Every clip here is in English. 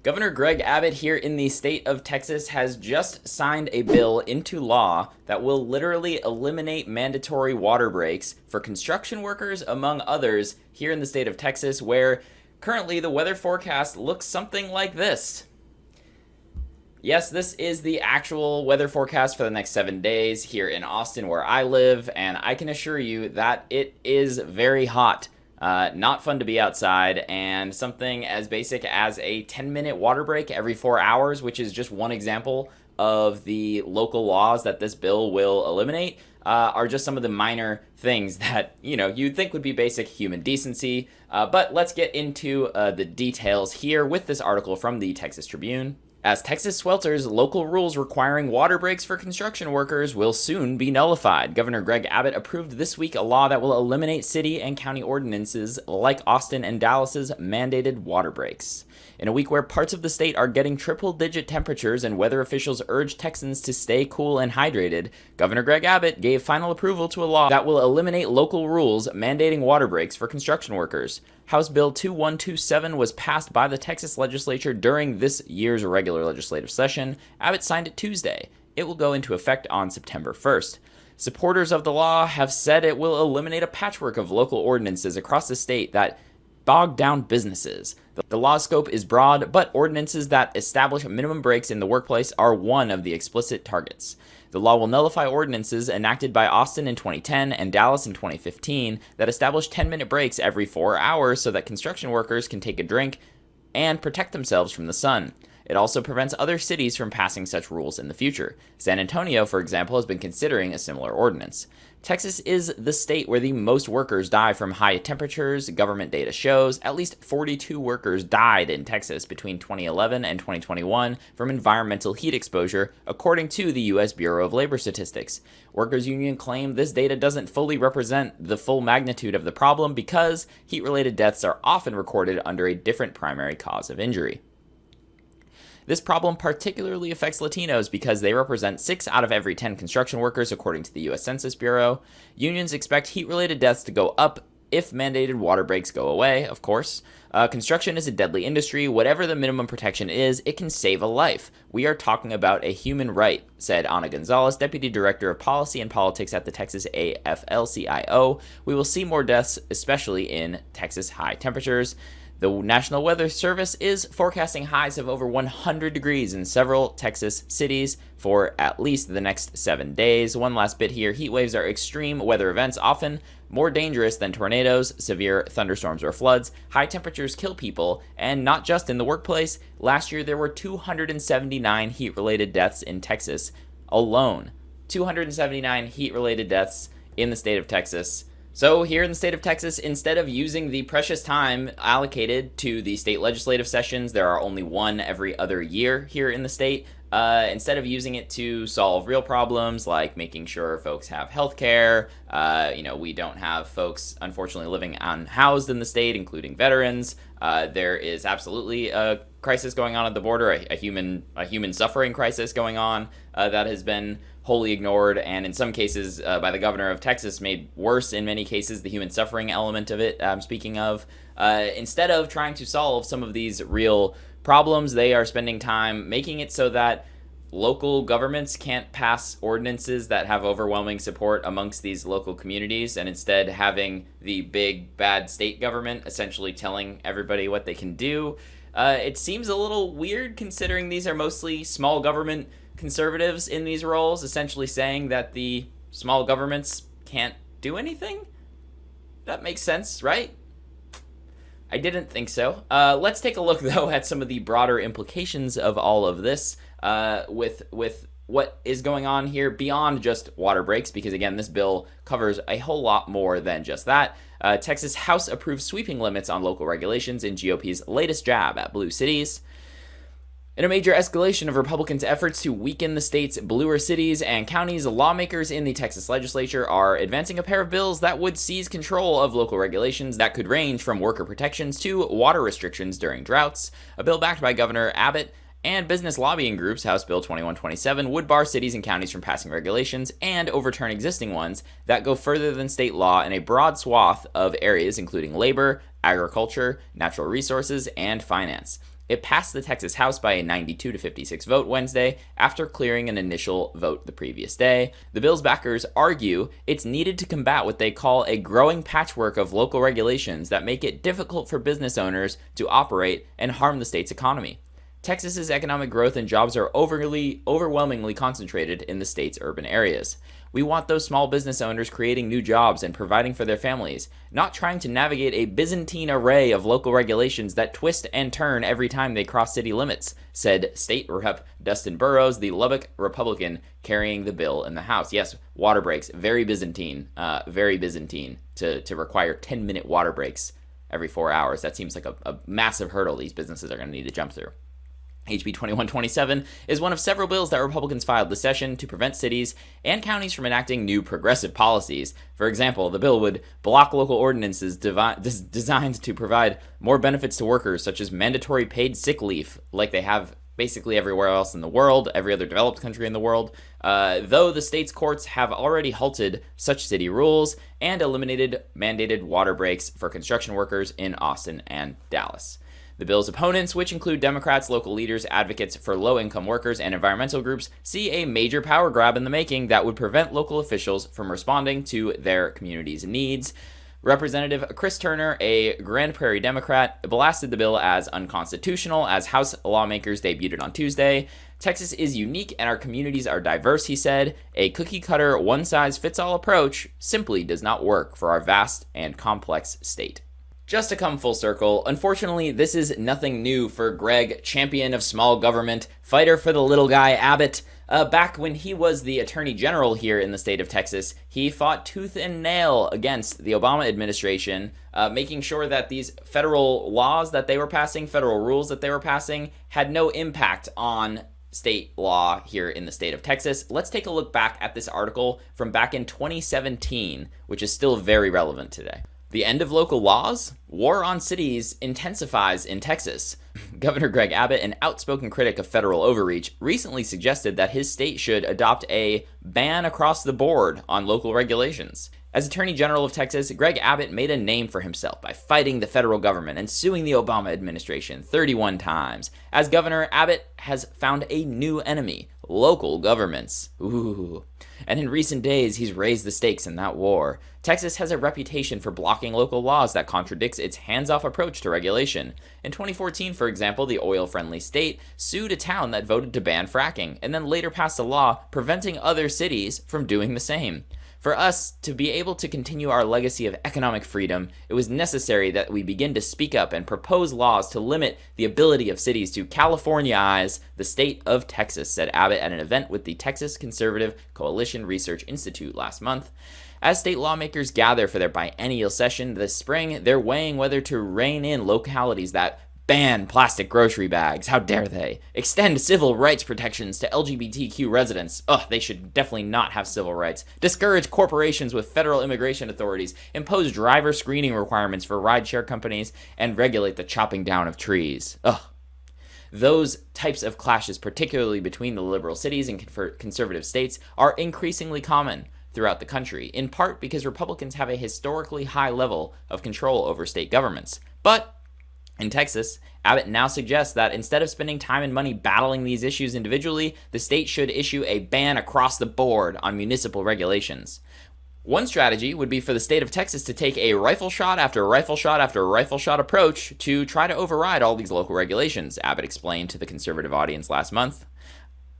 Governor Greg Abbott here in the state of Texas has just signed a bill into law that will literally eliminate mandatory water breaks for construction workers, among others, here in the state of Texas, where currently the weather forecast looks something like this. Yes, this is the actual weather forecast for the next 7 days here in Austin, where I live, and I can assure you that it is very hot. Not fun to be outside, and something as basic as a 10-minute water break every 4 hours, which is just one example of the local laws that this bill will eliminate, are just some of the minor things that, you'd think would be basic human decency. But let's get into the details here with this article from the Texas Tribune. As Texas swelters, local rules requiring water breaks for construction workers will soon be nullified. Governor Greg Abbott approved this week a law that will eliminate city and county ordinances like Austin and Dallas's mandated water breaks. In a week where parts of the state are getting triple-digit temperatures and weather officials urge Texans to stay cool and hydrated, Governor Greg Abbott gave final approval to a law that will eliminate local rules mandating water breaks for construction workers. House Bill 2127 was passed by the Texas legislature during this year's regular legislative session. Abbott signed it Tuesday. It will go into effect on September 1st. Supporters of the law have said it will eliminate a patchwork of local ordinances across the state that bog down businesses. The law's scope is broad, but ordinances that establish minimum breaks in the workplace are one of the explicit targets. The law will nullify ordinances enacted by Austin in 2010 and Dallas in 2015 that establish 10-minute breaks every 4 hours so that construction workers can take a drink and protect themselves from the sun. It also prevents other cities from passing such rules in the future. San Antonio, for example, has been considering a similar ordinance. Texas is the state where the most workers die from high temperatures. Government data shows at least 42 workers died in Texas between 2011 and 2021 from environmental heat exposure, according to the U.S. Bureau of Labor Statistics. Workers' union claim this data doesn't fully represent the full magnitude of the problem because heat-related deaths are often recorded under a different primary cause of injury. This problem particularly affects Latinos because they represent 6 out of every 10 construction workers, according to the U.S. Census Bureau. Unions expect heat-related deaths to go up if mandated water breaks go away, of course. Construction is a deadly industry. Whatever the minimum protection is, it can save a life. We are talking about a human right, said Ana Gonzalez, Deputy Director of Policy and Politics at the Texas AFL-CIO. We will see more deaths, especially in Texas high temperatures. The National Weather Service is forecasting highs of over 100 degrees in several Texas cities for at least the next 7 days. One last bit here. Heat waves are extreme weather events, often more dangerous than tornadoes, severe thunderstorms, or floods. High temperatures kill people, and not just in the workplace. Last year, there were 279 heat-related deaths in Texas alone. 279 heat-related deaths in the state of Texas. So here in the state of Texas, instead of using the precious time allocated to the state legislative sessions, there are only one every other year here in the state, instead of using it to solve real problems like making sure folks have health care, we don't have folks, unfortunately, living unhoused in the state, including veterans. There is absolutely a crisis going on at the border, a human suffering crisis going on that has been wholly ignored, and in some cases by the governor of Texas made worse in many cases, the human suffering element of it, speaking of. Instead of trying to solve some of these real problems, they are spending time making it so that local governments can't pass ordinances that have overwhelming support amongst these local communities, and instead having the big bad state government essentially telling everybody what they can do. It seems a little weird considering these are mostly small government conservatives in these roles, essentially saying that the small governments can't do anything. That makes sense, right? I didn't think so. Let's take a look, though, at some of the broader implications of all of this with what is going on here beyond just water breaks, because, again, this bill covers a whole lot more than just that. Texas House approved sweeping limits on local regulations in GOP's latest jab at blue cities. In a major escalation of Republicans' efforts to weaken the state's bluer cities and counties, lawmakers in the Texas legislature are advancing a pair of bills that would seize control of local regulations that could range from worker protections to water restrictions during droughts. A bill backed by Governor Abbott and business lobbying groups, House Bill 2127, would bar cities and counties from passing regulations and overturn existing ones that go further than state law in a broad swath of areas including labor, agriculture, natural resources, and finance. It passed the Texas House by a 92 to 56 vote Wednesday after clearing an initial vote the previous day. The bill's backers argue it's needed to combat what they call a growing patchwork of local regulations that make it difficult for business owners to operate and harm the state's economy. Texas's economic growth and jobs are overwhelmingly concentrated in the state's urban areas. We want those small business owners creating new jobs and providing for their families, not trying to navigate a Byzantine array of local regulations that twist and turn every time they cross city limits, said State Rep. Dustin Burrows, the Lubbock Republican carrying the bill in the House. Yes, water breaks, very Byzantine to require 10-minute water breaks every 4 hours. That seems like a massive hurdle these businesses are going to need to jump through. HB 2127 is one of several bills that Republicans filed this session to prevent cities and counties from enacting new progressive policies. For example, the bill would block local ordinances designed to provide more benefits to workers, such as mandatory paid sick leave, like they have basically everywhere else in the world, every other developed country in the world, though the state's courts have already halted such city rules and eliminated mandated water breaks for construction workers in Austin and Dallas. The bill's opponents, which include Democrats, local leaders, advocates for low-income workers, and environmental groups, see a major power grab in the making that would prevent local officials from responding to their community's needs. Representative Chris Turner, a Grand Prairie Democrat, blasted the bill as unconstitutional as House lawmakers debuted it on Tuesday. Texas is unique and our communities are diverse, he said. A cookie-cutter, one-size-fits-all approach simply does not work for our vast and complex state. Just to come full circle, unfortunately, this is nothing new for Greg, champion of small government, fighter for the little guy Abbott. Back when he was the attorney general here in the state of Texas, he fought tooth and nail against the Obama administration, making sure that these federal laws that they were passing, federal rules that they were passing, had no impact on state law here in the state of Texas. Let's take a look back at this article from back in 2017, which is still very relevant today. The end of local laws? War on cities intensifies in Texas. Governor Greg Abbott, an outspoken critic of federal overreach, recently suggested that his state should adopt a ban across the board on local regulations. As Attorney General of Texas, Greg Abbott made a name for himself by fighting the federal government and suing the Obama administration 31 times. As governor, Abbott has found a new enemy, local governments. Ooh. And in recent days, he's raised the stakes in that war. Texas has a reputation for blocking local laws that contradicts its hands-off approach to regulation. In 2014, for example, the oil-friendly state sued a town that voted to ban fracking, and then later passed a law preventing other cities from doing the same. For us to be able to continue our legacy of economic freedom, it was necessary that we begin to speak up and propose laws to limit the ability of cities to Californiaize the state of Texas, said Abbott at an event with the Texas Conservative Coalition Research Institute last month. As state lawmakers gather for their biennial session this spring, they're weighing whether to rein in localities that ban plastic grocery bags. How dare they? Extend civil rights protections to LGBTQ residents. Ugh, they should definitely not have civil rights. Discourage corporations with federal immigration authorities. Impose driver screening requirements for rideshare companies. And regulate the chopping down of trees. Ugh. Those types of clashes, particularly between the liberal cities and conservative states, are increasingly common throughout the country, in part because Republicans have a historically high level of control over state governments. But in Texas, Abbott now suggests that instead of spending time and money battling these issues individually, the state should issue a ban across the board on municipal regulations. One strategy would be for the state of Texas to take a rifle shot after rifle shot after rifle shot approach to try to override all these local regulations, Abbott explained to the conservative audience last month.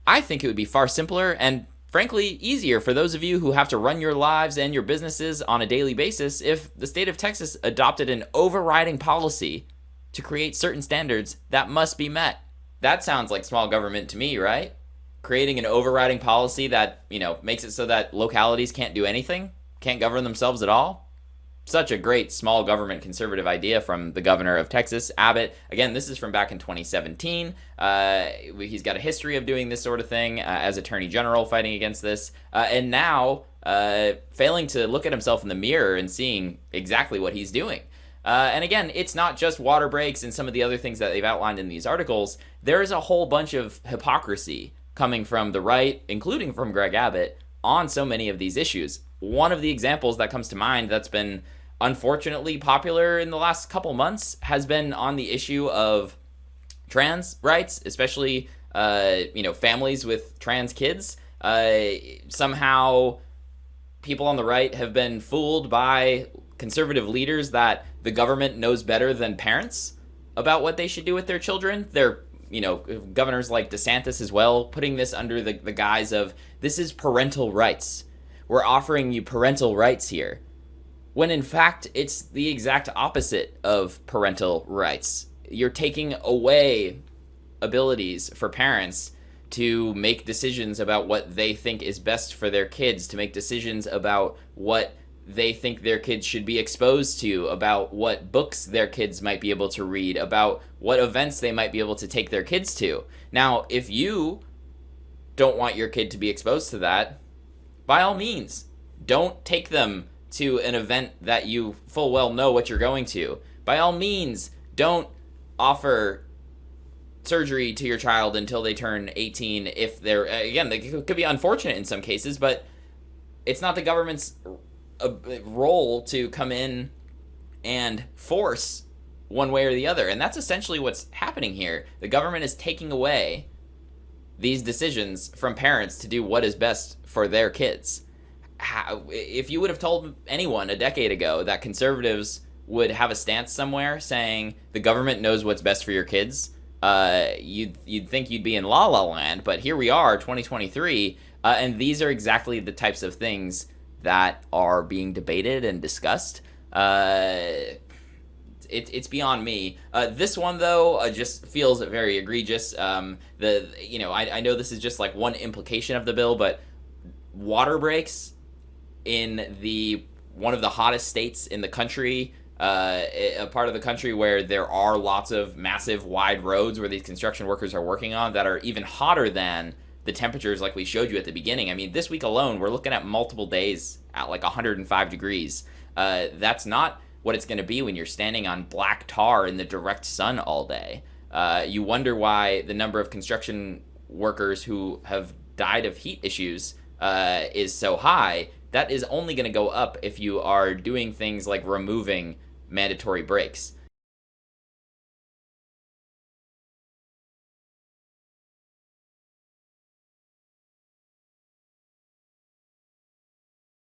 I think it would be far simpler and frankly easier for those of you who have to run your lives and your businesses on a daily basis if the state of Texas adopted an overriding policy to create certain standards that must be met. That sounds like small government to me, right? Creating an overriding policy that, makes it so that localities can't do anything, can't govern themselves at all. Such a great small government conservative idea from the governor of Texas, Abbott. Again, this is from back in 2017. He's got a history of doing this sort of thing as attorney general, fighting against this. And now failing to look at himself in the mirror and seeing exactly what he's doing. And again, it's not just water breaks and some of the other things that they've outlined in these articles. There is a whole bunch of hypocrisy coming from the right, including from Greg Abbott, on so many of these issues. One of the examples that comes to mind that's been unfortunately popular in the last couple months has been on the issue of trans rights, especially families with trans kids. Somehow people on the right have been fooled by conservative leaders that the government knows better than parents about what they should do with their children. They're governors like DeSantis as well, putting this under the guise of, this is parental rights. We're offering you parental rights here. When in fact, it's the exact opposite of parental rights. You're taking away abilities for parents to make decisions about what they think is best for their kids, to make decisions about what they think their kids should be exposed to, about what books their kids might be able to read, about what events they might be able to take their kids to. Now, if you don't want your kid to be exposed to that, by all means, don't take them to an event that you full well know what you're going to. By all means, don't offer surgery to your child until they turn 18 if they're, again, they could be unfortunate in some cases, but it's not the government's role to come in and force one way or the other. And that's essentially what's happening here. The government is taking away these decisions from parents to do what is best for their kids. If you would have told anyone a decade ago that conservatives would have a stance somewhere saying the government knows what's best for your kids, you'd think you'd be in La La Land. But here we are, 2023, and these are exactly the types of things that are being debated and discussed. It's beyond me. This one, though, just feels very egregious. I know this is just like one implication of the bill, but water breaks in one of the hottest states in the country, a part of the country where there are lots of massive wide roads where these construction workers are working on that are even hotter than the temperatures like we showed you at the beginning. I mean, this week alone, we're looking at multiple days at like 105 degrees. That's not what it's going to be when you're standing on black tar in the direct sun all day. You wonder why the number of construction workers who have died of heat issues is so high. That is only going to go up if you are doing things like removing mandatory breaks.